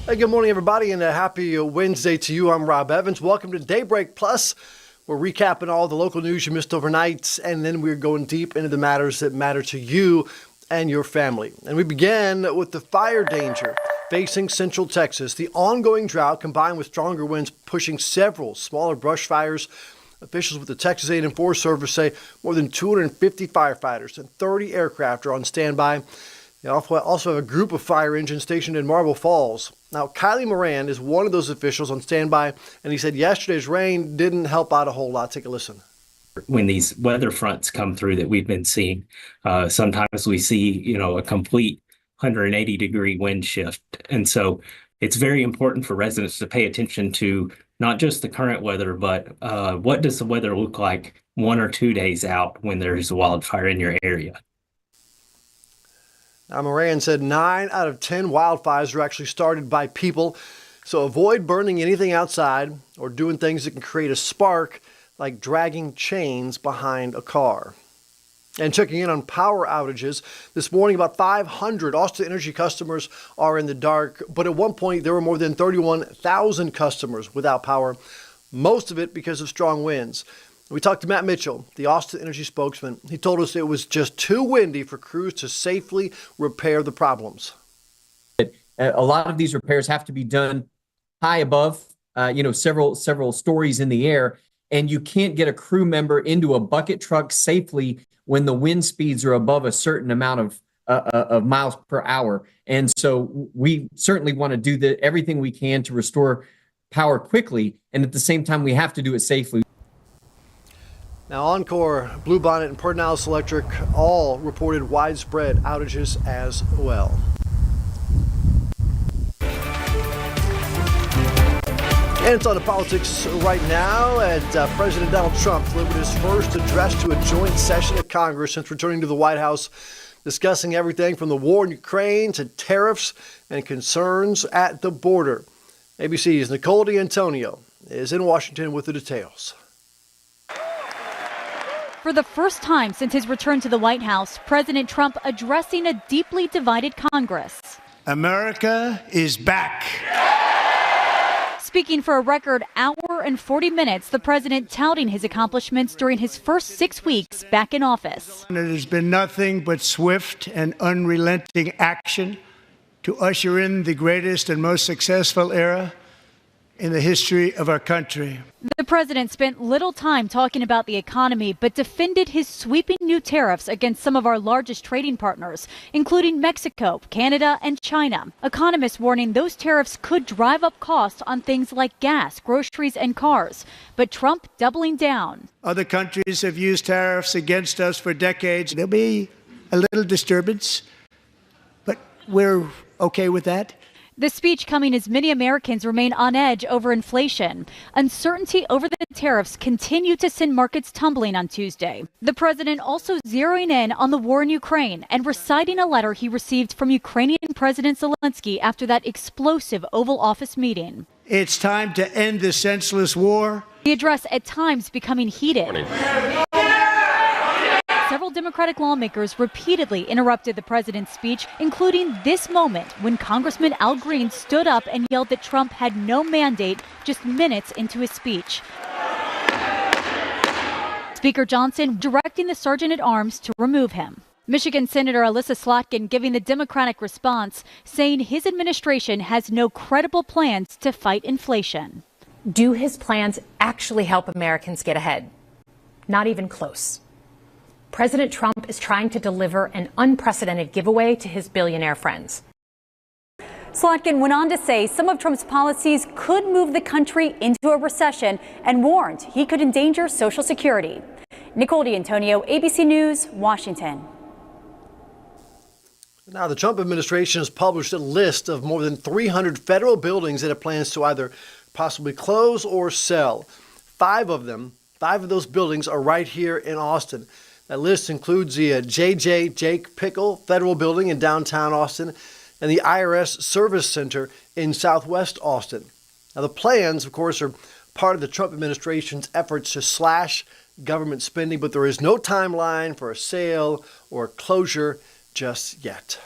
Hey, good morning, everybody, and a happy Wednesday to you. I'm Rob Evans. Welcome to Daybreak Plus. We're recapping all the local news you missed overnight, and then we're going deep into the matters that matter to you and your family. And we begin with the fire danger facing Central Texas. The ongoing drought combined with stronger winds pushing several smaller brush fires. Officials with the Texas A&M Forest Service say more than 250 firefighters and 30 aircraft are on standby. They also have a group of fire engines stationed in Marble Falls. Now, Kylie Moran is one of those officials on standby, and he said yesterday's rain didn't help out a whole lot. Take a listen. When these weather fronts come through that we've been seeing, sometimes we see, a complete 180-degree wind shift. And so it's very important for residents to pay attention to not just the current weather, but what does the weather look like 1 or 2 days out when there's a wildfire in your area? Now, Moran said 9 out of 10 wildfires are actually started by people. So avoid burning anything outside or doing things that can create a spark, like dragging chains behind a car. And checking in on power outages, this morning about 500 Austin Energy customers are in the dark, but at one point there were more than 31,000 customers without power, most of it because of strong winds. We talked to Matt Mitchell, the Austin Energy spokesman. He told us it was just too windy for crews to safely repair the problems. A lot of these repairs have to be done high above, several stories in the air, and you can't get a crew member into a bucket truck safely when the wind speeds are above a certain amount of miles per hour. And so we certainly want to do everything we can to restore power quickly, and at the same time we have to do it safely. Now, Encore, Bluebonnet, and Pedernales Electric all reported widespread outages as well. And it's on to politics right now. President Donald Trump delivered his first address to a joint session of Congress since returning to the White House, discussing everything from the war in Ukraine to tariffs and concerns at the border. ABC's Nicole D'Antonio is in Washington with the details. For the first time since his return to the White House, President Trump addressing a deeply divided Congress. America is back. Speaking for a record hour and 40 minutes, the president touting his accomplishments during his first 6 weeks back in office. It has been nothing but swift and unrelenting action to usher in the greatest and most successful era in the history of our country. The president spent little time talking about the economy, but defended his sweeping new tariffs against some of our largest trading partners, including Mexico, Canada, and China. Economists warning those tariffs could drive up costs on things like gas, groceries, and cars. But Trump doubling down. Other countries have used tariffs against us for decades. There'll be a little disturbance, but we're okay with that. The speech coming as many Americans remain on edge over inflation. Uncertainty over the tariffs continued to send markets tumbling on Tuesday. The president also zeroing in on the war in Ukraine and reciting a letter he received from Ukrainian President Zelensky after that explosive Oval Office meeting. It's time to end this senseless war. The address at times becoming heated. Several Democratic lawmakers repeatedly interrupted the president's speech, including this moment when Congressman Al Green stood up and yelled that Trump had no mandate just minutes into his speech. Speaker Johnson directing the sergeant-at-arms to remove him. Michigan Senator Alyssa Slotkin giving the Democratic response, saying his administration has no credible plans to fight inflation. Do his plans actually help Americans get ahead? Not even close. President Trump is trying to deliver an unprecedented giveaway to his billionaire friends. Slotkin went on to say some of Trump's policies could move the country into a recession and warned he could endanger Social Security. Nicole D'Antonio, ABC News, Washington. Now, the Trump administration has published a list of more than 300 federal buildings that it plans to either possibly close or sell. Five of those buildings are right here in Austin. That list includes the J.J. Jake Pickle Federal Building in downtown Austin and the IRS Service Center in southwest Austin. Now, the plans, of course, are part of the Trump administration's efforts to slash government spending, but there is no timeline for a sale or closure just yet.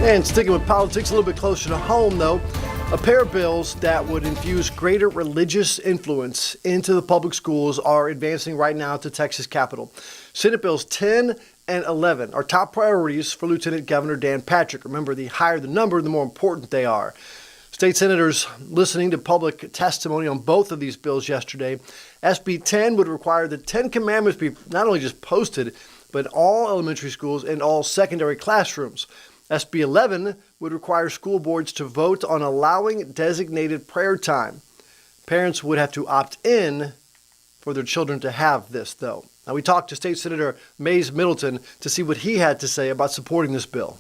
And sticking with politics a little bit closer to home, though, a pair of bills that would infuse greater religious influence into the public schools are advancing right now at the Texas Capitol. Senate Bills 10 and 11 are top priorities for Lieutenant Governor Dan Patrick. Remember, the higher the number, the more important they are. State senators listening to public testimony on both of these bills yesterday. SB 10 would require the 10 Commandments be not only just posted, but in all elementary schools and all secondary classrooms. SB 11 would require school boards to vote on allowing designated prayer time. Parents would have to opt in for their children to have this, though. Now, we talked to State Senator Mays Middleton to see what he had to say about supporting this bill.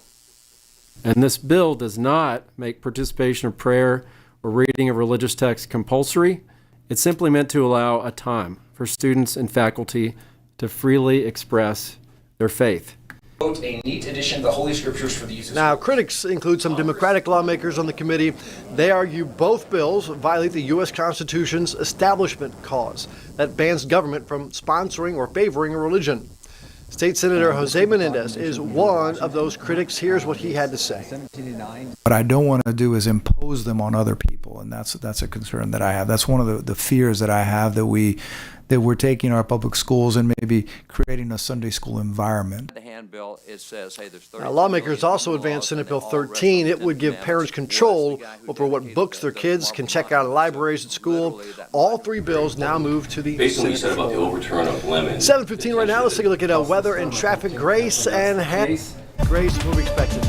And this bill does not make participation of prayer or reading of religious text compulsory. It's simply meant to allow a time for students and faculty to freely express their faith. A neat addition to the Holy Scriptures for the use of Now, critics include some Democratic lawmakers on the committee. They argue both bills violate the U.S. Constitution's Establishment Clause that bans government from sponsoring or favoring a religion. State Senator Jose Menendez is one of those critics. Here's what he had to say. What I don't want to do is impose them on other people, and that's a concern that I have. That's one of the fears that I have, that we're taking our public schools and maybe creating a Sunday school environment. The handbill, it says, hey, there's 30 Now, lawmakers also advanced Senate Bill 13. It would give parents control over what books their kids can check out in libraries at school. All three bills now move to the Based on what you said about the overturn of Lemon. 7:15 right now. Let's take a look at weather and traffic. Grace and Grace, what are we expecting?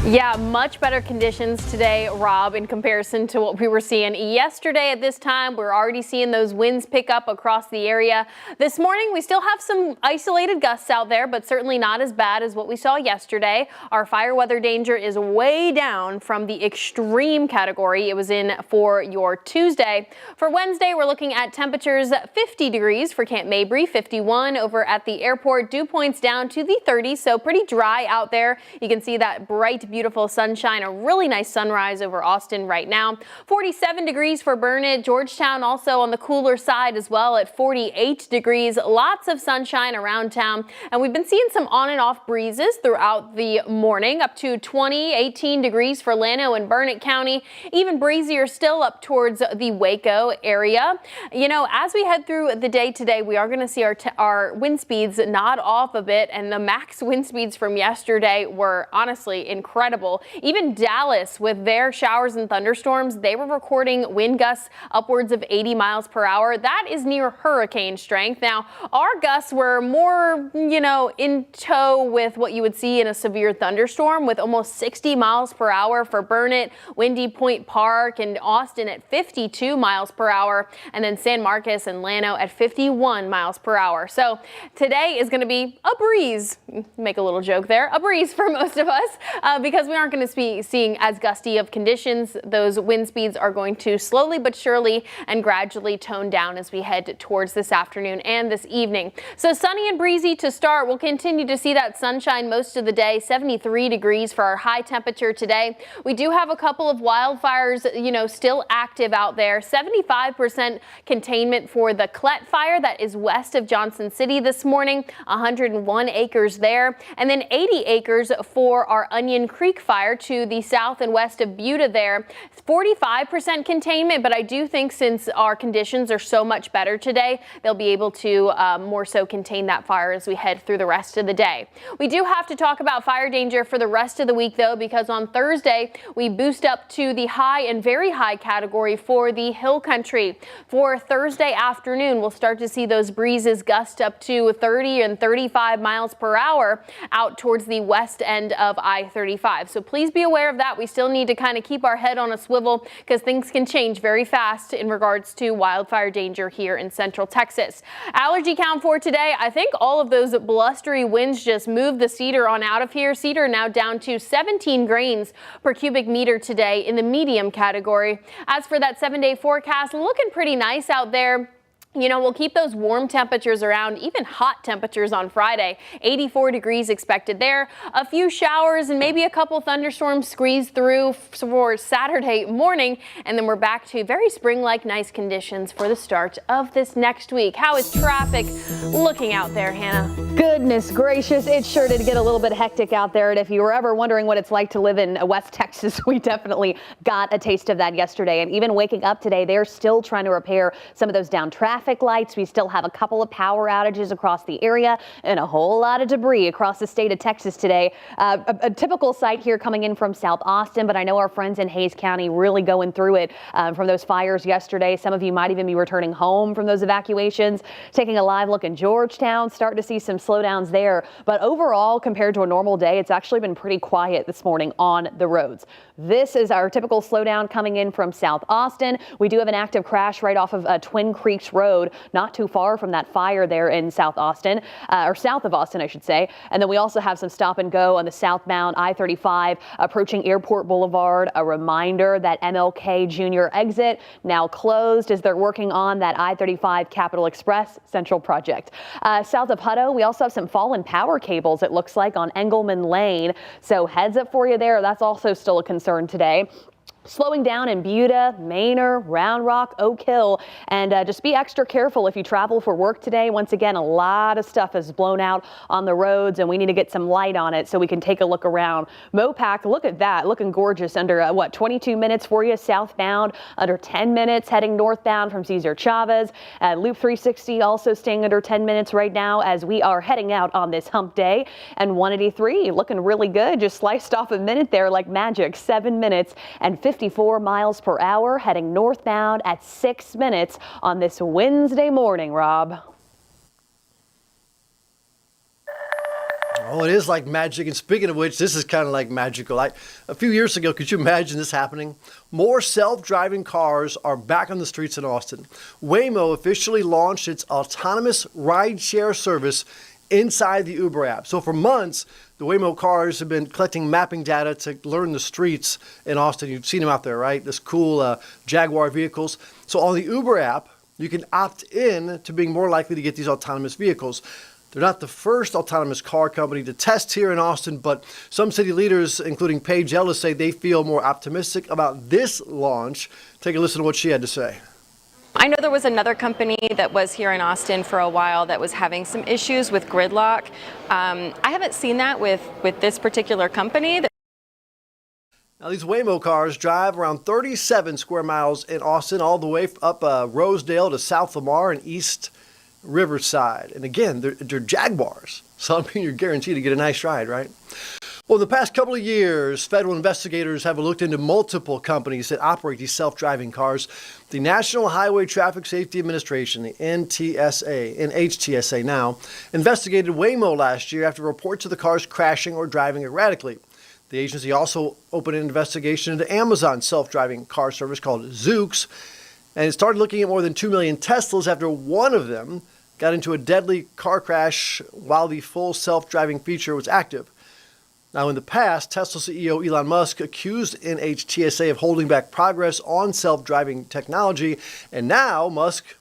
Yeah, much better conditions today, Rob, in comparison to what we were seeing yesterday at this time. We're already seeing those winds pick up across the area. This morning, we still have some isolated gusts out there, but certainly not as bad as what we saw yesterday. Our fire weather danger is way down from the extreme category it was in for your Tuesday. For Wednesday, we're looking at temperatures 50 degrees for Camp Mabry, 51 over at the airport. Dew points down to the 30s, so pretty dry out there. You can see that bright, beautiful sunshine, a really nice sunrise over Austin right now. 47 degrees for Burnett. Georgetown also on the cooler side as well at 48 degrees. Lots of sunshine around town, and we've been seeing some on and off breezes throughout the morning, up to 18 degrees for Llano and Burnett County. Even breezier still up towards the Waco area. You know, as we head through the day today, we are going to see our wind speeds nod off a bit, and the max wind speeds from yesterday were honestly incredible. Even Dallas, with their showers and thunderstorms, they were recording wind gusts upwards of 80 miles per hour. That is near hurricane strength. Now, our gusts were more, in tow with what you would see in a severe thunderstorm, with almost 60 miles per hour for Burnett, Windy Point Park, and Austin at 52 miles per hour, and then San Marcos and Llano at 51 miles per hour. So today is going to be a breeze. Make a little joke there. A breeze for most of us. Because we aren't going to be seeing as gusty of conditions. Those wind speeds are going to slowly but surely and gradually tone down as we head towards this afternoon and this evening. So sunny and breezy to start. We'll continue to see that sunshine most of the day. 73 degrees for our high temperature today. We do have a couple of wildfires, still active out there. 75% containment for the Clet fire that is west of Johnson City this morning. 101 acres there. And then 80 acres for our Onion Creek fire to the south and west of Buda there. 45% containment, but I do think since our conditions are so much better today, they'll be able to more so contain that fire as we head through the rest of the day. We do have to talk about fire danger for the rest of the week, though, because on Thursday, we boost up to the high and very high category for the hill country. For Thursday afternoon, we'll start to see those breezes gust up to 30 and 35 miles per hour out towards the west end of I-35. So please be aware of that. We still need to kind of keep our head on a swivel because things can change very fast in regards to wildfire danger here in Central Texas. Allergy count for today, I think all of those blustery winds just moved the cedar on out of here. Cedar now down to 17 grains per cubic meter today in the medium category. As for that 7-day forecast, looking pretty nice out there. You know, we'll keep those warm temperatures around, even hot temperatures on Friday. 84 degrees expected there. A few showers and maybe a couple thunderstorms squeeze through for Saturday morning. And then we're back to very spring-like nice conditions for the start of this next week. How is traffic looking out there, Hannah? Goodness gracious, it sure did get a little bit hectic out there. And if you were ever wondering what it's like to live in West Texas, we definitely got a taste of that yesterday. And even waking up today, they're still trying to repair some of those down traffic lights. We still have a couple of power outages across the area and a whole lot of debris across the state of Texas today. A typical sight here coming in from South Austin, but I know our friends in Hays County really going through it from those fires yesterday. Some of you might even be returning home from those evacuations. Taking a live look in Georgetown, starting to see some slowdowns there. But overall, compared to a normal day, it's actually been pretty quiet this morning on the roads. This is our typical slowdown coming in from South Austin. We do have an active crash right off of Twin Creeks Road, not too far from that fire there in South Austin, or south of Austin, I should say. And then we also have some stop and go on the southbound I-35 approaching Airport Boulevard. A reminder that MLK Jr. exit now closed as they're working on that I-35 Capitol Express Central project. South of Hutto, we also have some fallen power cables, it looks like, on Engelman Lane. So heads up for you there. That's also still a concern today. Slowing down in Buda, Manor, Round Rock, Oak Hill, and just be extra careful if you travel for work today. Once again, a lot of stuff is blown out on the roads, and we need to get some light on it so we can take a look around. Mopac, look at that, looking gorgeous. Under 22 minutes for you southbound, under 10 minutes heading northbound from Cesar Chavez. Loop 360 also staying under 10 minutes right now as we are heading out on this hump day. And 183 looking really good, just sliced off a minute there like magic. 7 minutes and 54 miles per hour heading northbound at 6 minutes on this Wednesday morning, Rob. Oh, it is like magic. And speaking of which, this is kind of like magical. A few years ago, could you imagine this happening? More self-driving cars are back on the streets in Austin. Waymo officially launched its autonomous ride-share service inside the Uber app. So for months, the Waymo cars have been collecting mapping data to learn the streets in Austin. You've seen them out there, right? This cool Jaguar vehicles. So on the Uber app, you can opt in to being more likely to get these autonomous vehicles. They're not the first autonomous car company to test here in Austin, but some city leaders, including Paige Ellis, say they feel more optimistic about this launch. Take a listen to what she had to say. I know there was another company that was here in Austin for a while that was having some issues with gridlock. I haven't seen that with this particular company. Now, these Waymo cars drive around 37 square miles in Austin, all the way up Rosedale to South Lamar and East Riverside. And again, they're Jaguars. So I mean, you're guaranteed to get a nice ride, right? Well, in the past couple of years, federal investigators have looked into multiple companies that operate these self-driving cars. The National Highway Traffic Safety Administration, the NHTSA now, investigated Waymo last year after reports of the cars crashing or driving erratically. The agency also opened an investigation into Amazon's self-driving car service called Zoox, and it started looking at more than 2 million Teslas after one of them got into a deadly car crash while the full self-driving feature was active. Now, in the past, Tesla CEO Elon Musk accused NHTSA of holding back progress on self-driving technology, and now Musk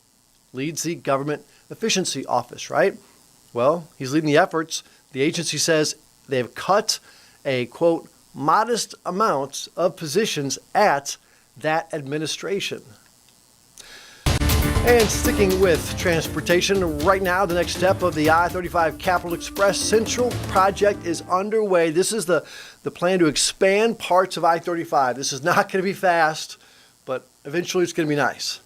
leads the Government Efficiency Office, right? Well, he's leading the efforts. The agency says they've cut a, quote, modest amount of positions at that administration. And sticking with transportation, right now the next step of the I-35 Capitol Express Central project is underway. This is the plan to expand parts of I-35. This is not going to be fast, but eventually it's going to be nice.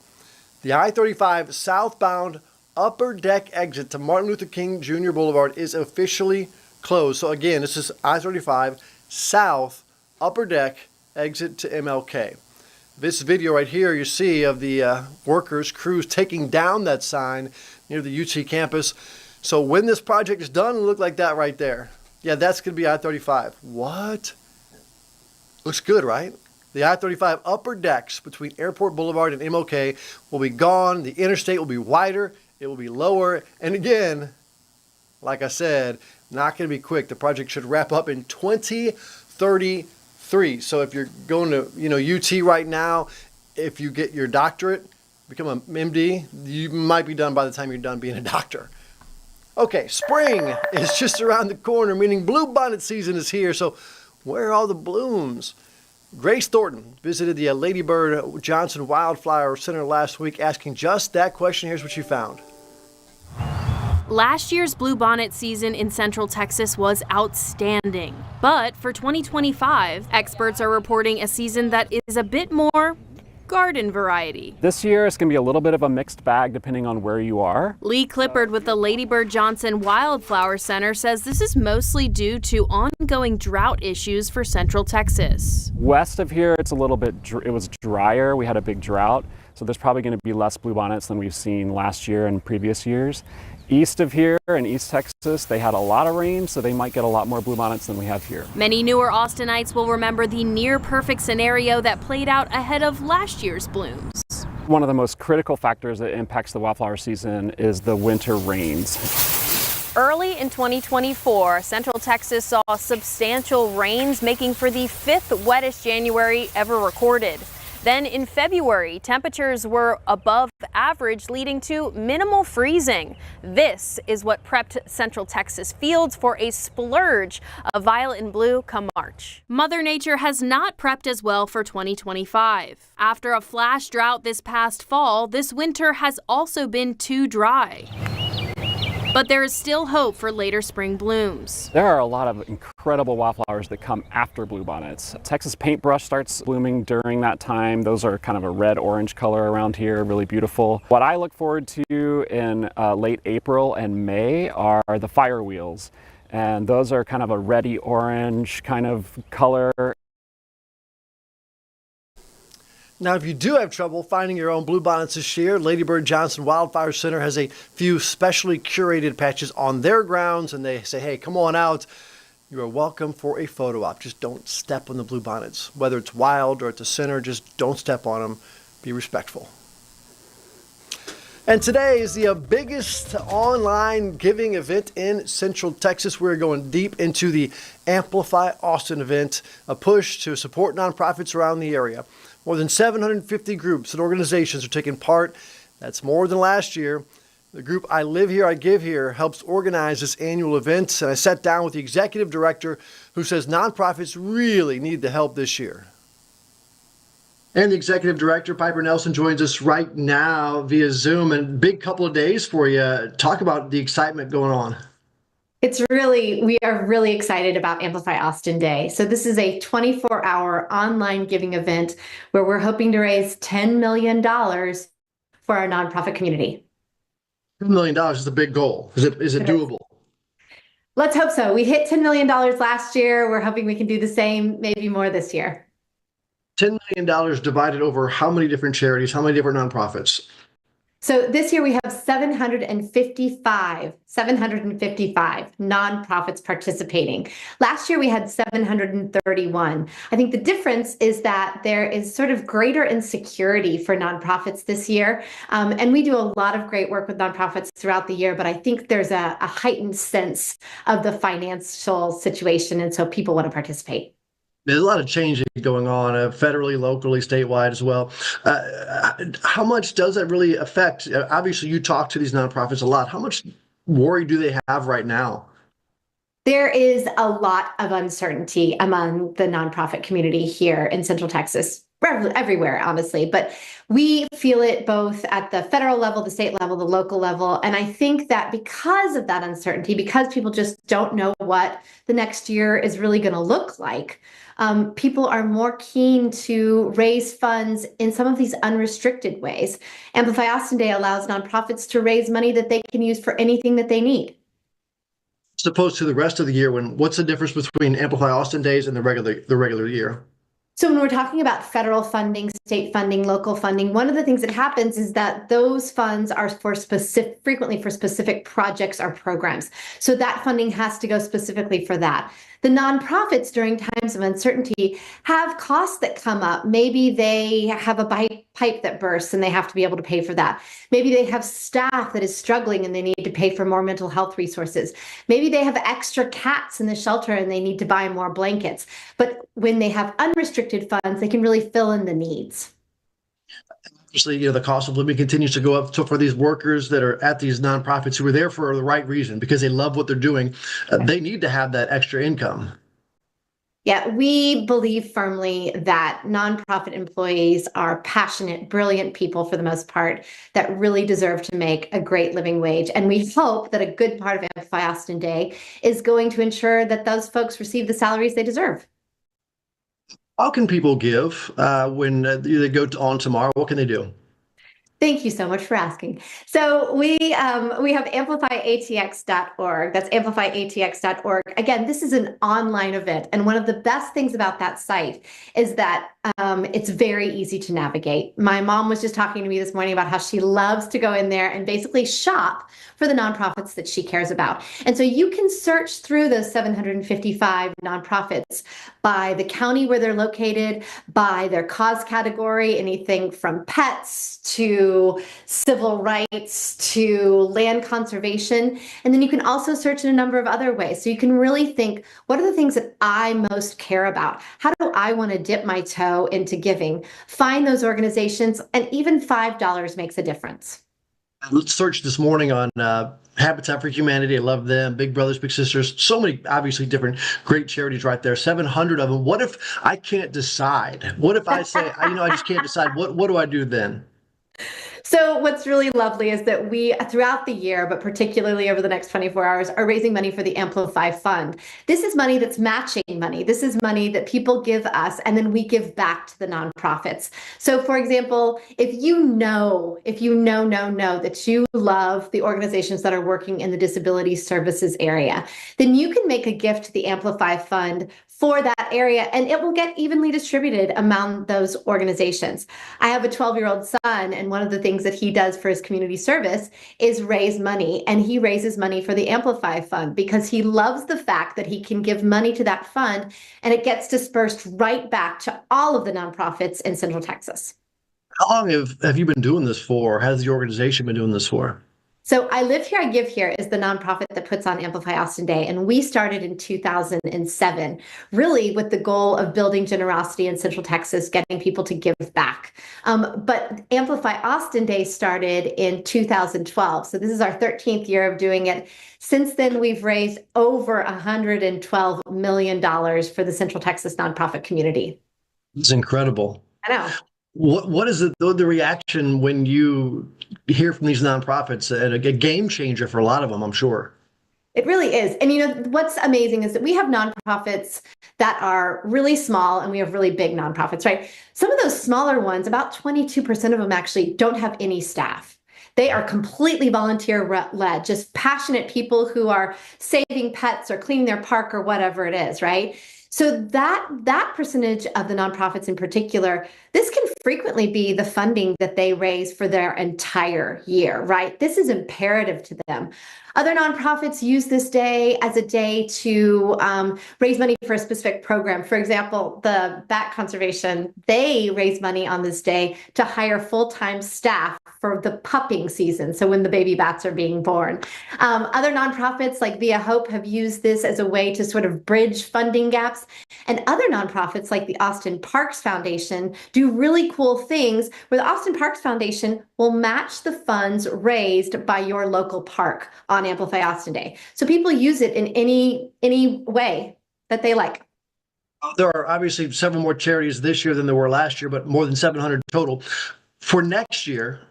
The I-35 southbound upper deck exit to Martin Luther King Jr. Boulevard is officially closed. So again, this is I-35 south upper deck exit to MLK. This video right here you see of the workers, crews taking down that sign near the UT campus. So when this project is done, it'll look like that right there. Yeah, that's going to be I-35. What? Looks good, right? The I-35 upper decks between Airport Boulevard and MLK will be gone. The interstate will be wider. It will be lower. And again, like I said, not going to be quick. The project should wrap up in 2033. So if you're going to UT right now, if you get your doctorate, become an MD, you might be done by the time you're done being a doctor. Okay, spring is just around the corner, meaning bluebonnet season is here. So where are all the blooms? Grace Thornton visited the Lady Bird Johnson Wildflower Center last week asking just that question. Here's what she found. Last year's bluebonnet season in Central Texas was outstanding. But for 2025, experts are reporting a season that is a bit more garden variety. This year it's going to be a little bit of a mixed bag depending on where you are. Lee Clippard with the Lady Bird Johnson Wildflower Center says this is mostly due to ongoing drought issues for Central Texas. West of here it's a little bit, it was drier. We had a big drought. So there's probably going to be less bluebonnets than we've seen last year and previous years. East of here in East Texas, they had a lot of rain, so they might get a lot more bluebonnets than we have here. Many newer Austinites will remember the near-perfect scenario that played out ahead of last year's blooms. One of the most critical factors that impacts the wildflower season is the winter rains. Early in 2024, Central Texas saw substantial rains, making for the 5th wettest January ever recorded. Then in February, temperatures were above average, leading to minimal freezing. This is what prepped Central Texas fields for a splurge of violet and blue come March. Mother Nature has not prepped as well for 2025. After a flash drought this past fall, this winter has also been too dry. But there is still hope for later spring blooms. There are a lot of incredible wildflowers that come after bluebonnets. Texas paintbrush starts blooming during that time. Those are kind of a red-orange color around here, really beautiful. What I look forward to in late April and May are the firewheels. And those are kind of a reddy orange kind of color. Now, if you do have trouble finding your own bluebonnets this year, Lady Bird Johnson Wildflower Center has a few specially curated patches on their grounds, and they say, hey, come on out. You are welcome for a photo op. Just don't step on the bluebonnets. Whether it's wild or at the center, just don't step on them. Be respectful. And today is the biggest online giving event in Central Texas. We're going deep into the Amplify Austin event, a push to support nonprofits around the area. More than 750 groups and organizations are taking part. That's more than last year. The group I Live Here, I Give Here helps organize this annual event. And I sat down with the executive director who says nonprofits really need the help this year. And the executive director, Piper Nelson, joins us right now via Zoom. And big couple of days for you. Talk about the excitement going on. We are really excited about Amplify Austin Day. So this is a 24-hour online giving event where we're hoping to raise $10 million for our nonprofit community. $10 million is a big goal. Is it doable? Let's hope so. We hit $10 million last year. We're hoping we can do the same, maybe more this year. $10 million divided over how many different charities, how many different nonprofits? So this year we have 755 nonprofits participating. Last year we had 731. I think the difference is that there is sort of greater insecurity for nonprofits this year. And we do a lot of great work with nonprofits throughout the year, but I think there's a heightened sense of the financial situation. And so people want to participate. There's a lot of change going on federally, locally, statewide as well. How much does that really affect? Obviously, you talk to these nonprofits a lot. How much worry do they have right now? There is a lot of uncertainty among the nonprofit community here in Central Texas, everywhere, honestly. But we feel it both at the federal level, the state level, the local level. And I think that because of that uncertainty, because people just don't know what the next year is really going to look like, people are more keen to raise funds in some of these unrestricted ways. Amplify Austin Day allows nonprofits to raise money that they can use for anything that they need. As opposed to the rest of the year, what's the difference between Amplify Austin Days and the regular year? So when we're talking about federal funding, state funding, local funding, one of the things that happens is that those funds are frequently for specific projects or programs. So that funding has to go specifically for that. The nonprofits during times of uncertainty have costs that come up. Maybe they have a pipe that bursts and they have to be able to pay for that. Maybe they have staff that is struggling and they need to pay for more mental health resources. Maybe they have extra cats in the shelter and they need to buy more blankets. But when they have unrestricted funds, they can really fill in the needs. Obviously, the cost of living continues to go up. So for these workers that are at these nonprofits who are there for the right reason, because they love what they're doing, they need to have that extra income. Yeah, we believe firmly that nonprofit employees are passionate, brilliant people for the most part that really deserve to make a great living wage. And we hope that a good part of Amplify Austin Day is going to ensure that those folks receive the salaries they deserve. How can people give when they go on tomorrow? What can they do? Thank you so much for asking. So we have amplifyatx.org. That's amplifyatx.org. Again, this is an online event. And one of the best things about that site is that it's very easy to navigate. My mom was just talking to me this morning about how she loves to go in there and basically shop for the nonprofits that she cares about. And so you can search through those 755 nonprofits by the county where they're located, by their cause category, anything from pets to civil rights to land conservation. And then you can also search in a number of other ways. So you can really think, what are the things that I most care about? How do I want to dip my toe into giving? Find those organizations, and even $5 makes a difference. Let's search this morning on Habitat for Humanity. I love them. Big Brothers, Big Sisters. So many, obviously, different great charities right there. 700 of them. What if I can't decide? What if I say, I just can't decide? What do I do then? So what's really lovely is that we, throughout the year, but particularly over the next 24 hours, are raising money for the Amplify Fund. This is money that's matching money. This is money that people give us, and then we give back to the nonprofits. So for example, if you know that you love the organizations that are working in the disability services area, then you can make a gift to the Amplify Fund for that area, and it will get evenly distributed among those organizations. I have a 12-year-old son, and one of the things that he does for his community service is raise money, and he raises money for the Amplify Fund because he loves the fact that he can give money to that fund, and it gets dispersed right back to all of the nonprofits in Central Texas. How long have you been doing this for? Has the organization been doing this for? So I Live Here, I Give Here is the nonprofit that puts on Amplify Austin Day, and we started in 2007, really with the goal of building generosity in Central Texas, getting people to give back. But Amplify Austin Day started in 2012, so this is our 13th year of doing it. Since then, we've raised over $112 million for the Central Texas nonprofit community. It's incredible. I know. What is the reaction when you hear from these nonprofits? And a game changer for a lot of them, I'm sure. It really is. And what's amazing is that we have nonprofits that are really small, and we have really big nonprofits, right? Some of those smaller ones, about 22% of them actually don't have any staff. They are completely volunteer-led, just passionate people who are saving pets or cleaning their park or whatever it is, right? So that percentage of the nonprofits in particular, this can frequently be the funding that they raise for their entire year, right? This is imperative to them. Other nonprofits use this day as a day to raise money for a specific program. For example, the bat conservation, they raise money on this day to hire full-time staff for the pupping season, so when the baby bats are being born. Other nonprofits like Via Hope have used this as a way to sort of bridge funding gaps. And other nonprofits like the Austin Parks Foundation do really cool things where the Austin Parks Foundation will match the funds raised by your local park on Amplify Austin Day. So people use it in any way that they like. There are obviously several more charities this year than there were last year, but more than 700 total. For next year,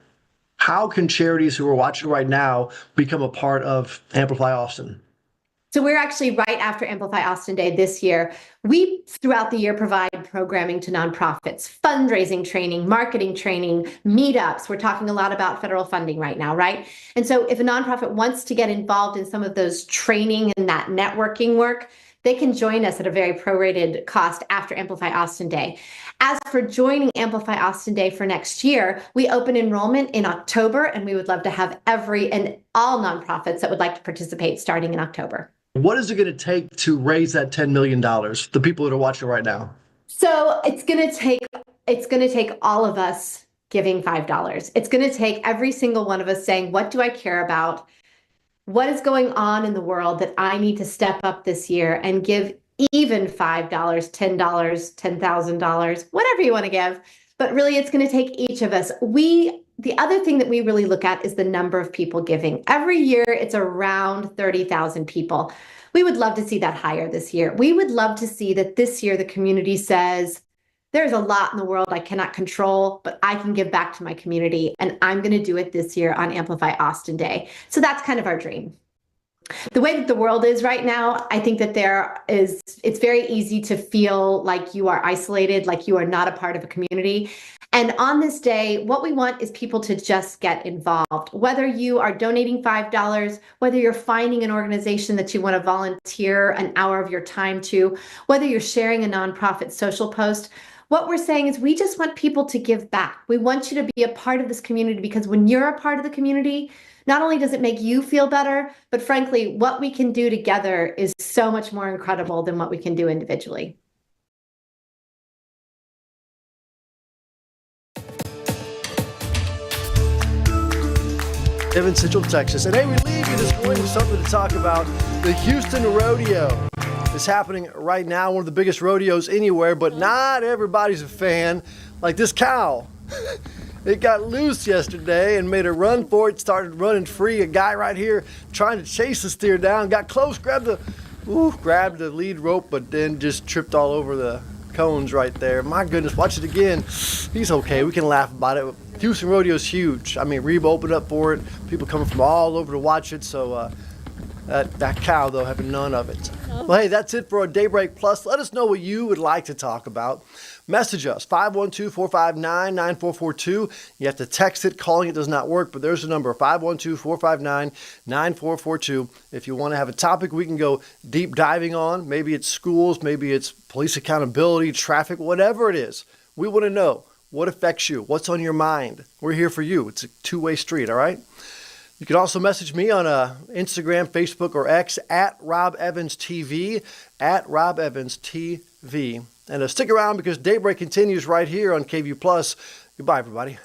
how can charities who are watching right now become a part of Amplify Austin? So we're actually right after Amplify Austin Day this year. We, throughout the year, provide programming to nonprofits, fundraising training, marketing training, meetups. We're talking a lot about federal funding right now, right? And so if a nonprofit wants to get involved in some of those training and that networking work, they can join us at a very prorated cost after Amplify Austin Day. As for joining Amplify Austin Day for next year, we open enrollment in October, and we would love to have every and all nonprofits that would like to participate starting in October. What is it going to take to raise that $10 million? The people that are watching right now. So it's going to take all of us giving $5. It's going to take every single one of us saying, what do I care about? What is going on in the world that I need to step up this year and give even $5, $10, $10,000, whatever you want to give. but really it's going to take each of us. The other thing that we really look at is the number of people giving. Every year, it's around 30,000 people. We would love to see that higher this year. We would love to see that this year the community says, there's a lot in the world I cannot control, but I can give back to my community, and I'm going to do it this year on Amplify Austin Day. So that's kind of our dream. The way that the world is right now, I think that it's very easy to feel like you are isolated, like you are not a part of a community. And on this day, what we want is people to just get involved. Whether you are donating $5, whether you're finding an organization that you want to volunteer an hour of your time to, whether you're sharing a nonprofit social post, what we're saying is we just want people to give back. We want you to be a part of this community, because when you're a part of the community, not only does it make you feel better, but frankly, what we can do together is so much more incredible than what we can do individually. In Central Texas. And hey, we leave you this morning with something to talk about. The Houston Rodeo is happening right now, one of the biggest rodeos anywhere, but not everybody's a fan. Like this cow. It got loose yesterday and made a run for it, started running free. A guy right here trying to chase the steer down, got close, grabbed the lead rope, but then just tripped all over the cones right there. My goodness, watch it again. He's okay. We can laugh about it. Houston Rodeo is huge. I mean, Reba opened up for it. People coming from all over to watch it. So that cow, though, having none of it. Well, hey, that's it for our Daybreak Plus. Let us know what you would like to talk about. Message us, 512-459-9442. You have to text it. Calling it does not work, but there's the number, 512-459-9442. If you want to have a topic we can go deep diving on, maybe it's schools, maybe it's police accountability, traffic, whatever it is. We want to know what affects you, what's on your mind. We're here for you. It's a two-way street, all right? You can also message me on Instagram, Facebook, or X at Rob Evans TV, at Rob Evans TV. And stick around because Daybreak continues right here on KVUE+. Goodbye, everybody.